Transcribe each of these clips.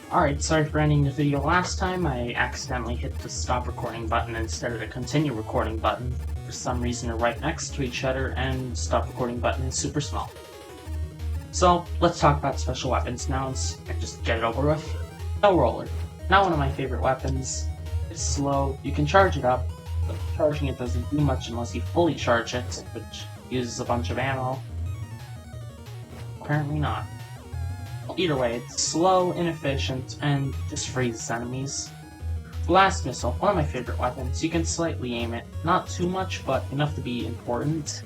Alright, sorry for ending the video last time. I accidentally hit the stop recording button instead of the continue recording button. For some reason they're right next to each other and stop recording button is super small. So, let's talk about special weapons now and just get it over with. No roller. Not one of my favorite weapons. It's slow, you can charge it up, but charging it doesn't do much unless you fully charge it, which uses a bunch of ammo. Apparently not. Either way, it's slow, inefficient, and just freezes enemies. Blast Missile, one of my favorite weapons. You can slightly aim it. Not too much, but enough to be important.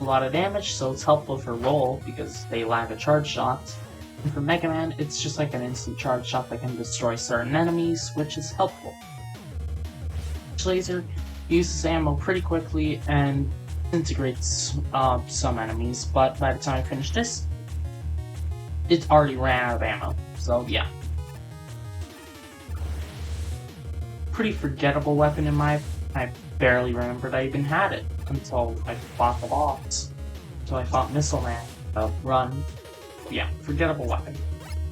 A lot of damage, so it's helpful for Roll, because they lag a charge shot. And for Mega Man, it's just like an instant charge shot that can destroy certain enemies, which is helpful. Laser uses ammo pretty quickly and integrates some enemies, but by the time I finish this, it already ran out of ammo, so yeah. Pretty forgettable weapon in my... I barely remembered I even had it until I fought the boss. Until I fought Missile Man. Run. Yeah, forgettable weapon.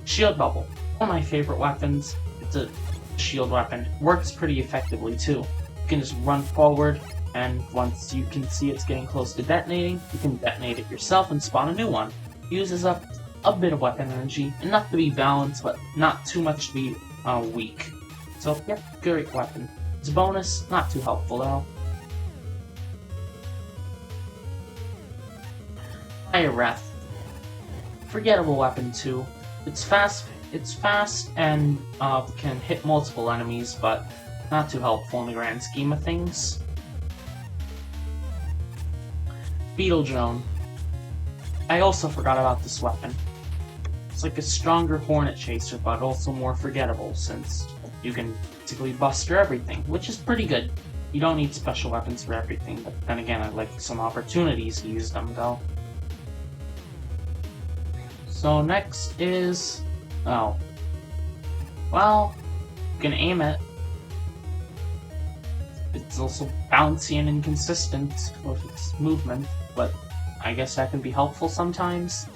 Shield Bubble. One of my favorite weapons. It's a shield weapon. Works pretty effectively too. You can just run forward, and once you can see it's getting close to detonating, you can detonate it yourself and spawn a new one. Uses up a bit of weapon energy, enough to be balanced, but not too much to be weak. So, yeah, great weapon. It's a bonus, not too helpful though. Fire Breath. Forgettable weapon too. It's fast and can hit multiple enemies, but not too helpful in the grand scheme of things. Beetle Drone. I also forgot about this weapon. It's like a stronger Hornet Chaser, but also more forgettable, since you can basically buster everything, which is pretty good. You don't need special weapons for everything, but then again, I'd like some opportunities to use them, though. So next is... oh. Well, you can aim it. It's also bouncy and inconsistent with its movement, but I guess that can be helpful sometimes.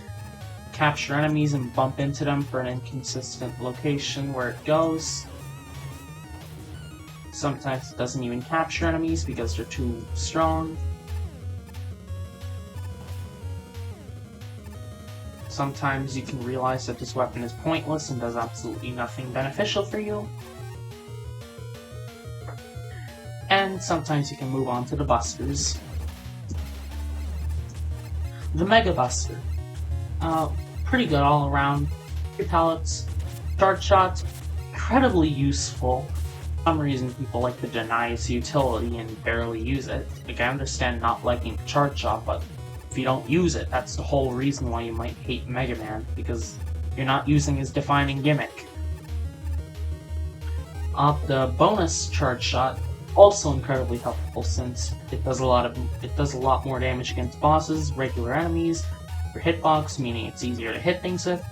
Capture enemies and bump into them for an inconsistent location where it goes. Sometimes it doesn't even capture enemies because they're too strong. Sometimes you can realize that this weapon is pointless and does absolutely nothing beneficial for you. And sometimes you can move on to the busters. The Mega Buster. Pretty good all around. 3 pellets, charge shot, incredibly useful. For some reason people like to deny its utility and barely use it. Like, I understand not liking the charge shot, but if you don't use it, that's the whole reason why you might hate Mega Man, because you're not using his defining gimmick. The bonus charge shot, also incredibly helpful since it does a lot more damage against bosses, regular enemies, your hitbox, meaning it's easier to hit things with.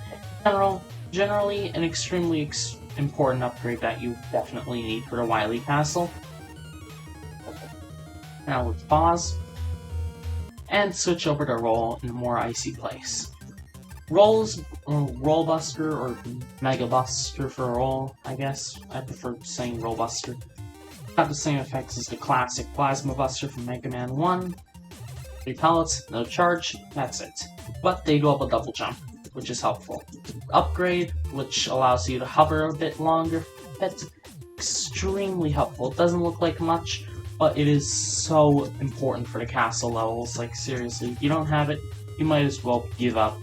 Generally an extremely important upgrade that you definitely need for the Wily Castle. Now let's pause and switch over to Roll in a more icy place. Roll Buster, or Mega Buster for Roll, I guess. I prefer saying Roll Buster. Have the same effects as the classic Plasma Buster from Mega Man 1. 3 pellets, no charge, that's it. But they do have a double jump, which is helpful. Upgrade, which allows you to hover a bit longer, that's extremely helpful. It doesn't look like much, but it is so important for the castle levels. Like, seriously, if you don't have it, you might as well give up.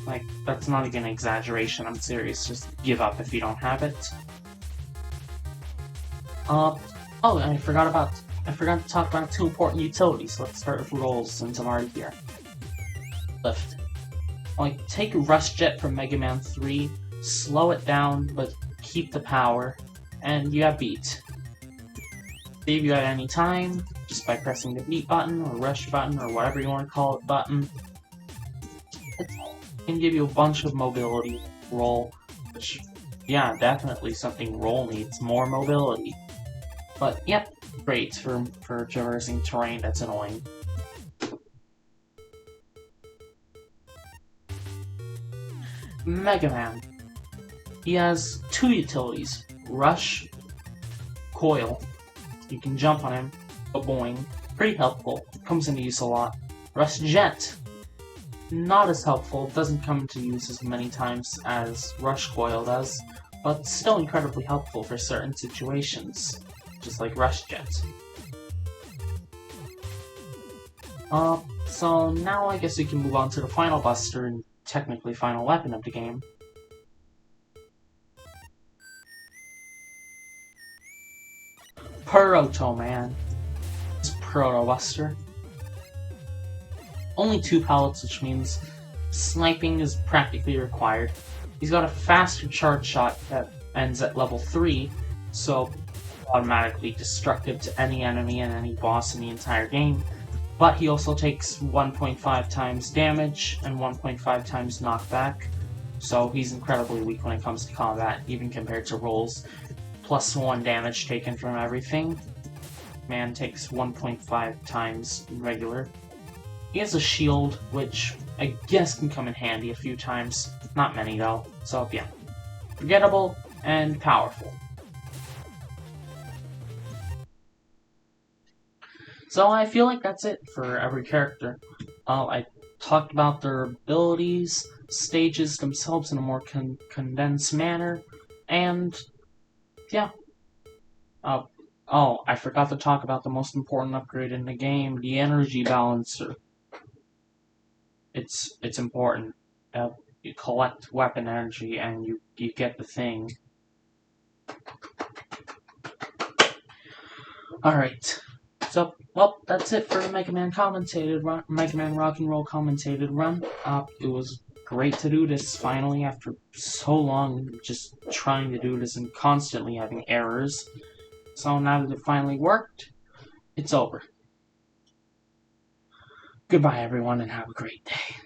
Like, that's not even an exaggeration, I'm serious, just give up if you don't have it. Oh, and I forgot to talk about 2 important utilities. Let's start with Rolls since I'm already here. Lift. Like, take Rush Jet from Mega Man 3, slow it down, but keep the power, and you have Beat. Save you at any time, just by pressing the Beat button, or Rush button, or whatever you want to call it button. It can give you a bunch of mobility. Roll, which, yeah, definitely something Roll needs, more mobility. But, yep, great for traversing terrain that's annoying. Mega Man. he has two utilities. Rush, Coil. You can jump on him, boing. Pretty helpful. Comes into use a lot. Rush Jet. Not as helpful. Doesn't come into use as many times as Rush Coil does, but still incredibly helpful for certain situations, just like Rush Jet. So now I guess we can move on to the final buster and technically final weapon of the game. Peroto, man. It's Peroto Buster. Only 2 pellets, which means sniping is practically required. He's got a faster charge shot that ends at level 3, so automatically destructive to any enemy and any boss in the entire game. But he also takes 1.5 times damage and 1.5 times knockback, so he's incredibly weak when it comes to combat, even compared to rolls. Plus 1 damage taken from everything. Man takes 1.5 times regular. He has a shield, which I guess can come in handy a few times. Not many though, so yeah. Forgettable and powerful. So I feel like that's it for every character. I talked about their abilities, stages themselves in a more condensed manner, and yeah. Oh, I forgot to talk about the most important upgrade in the game, the energy balancer. It's important. You collect weapon energy and you get the thing. Alright. So, well, that's it for the Mega Man commentated run, Mega Man Rock and Roll commentated run. It was great to do this finally after so long just trying to do this and constantly having errors. So now that it finally worked, it's over. Goodbye everyone and have a great day.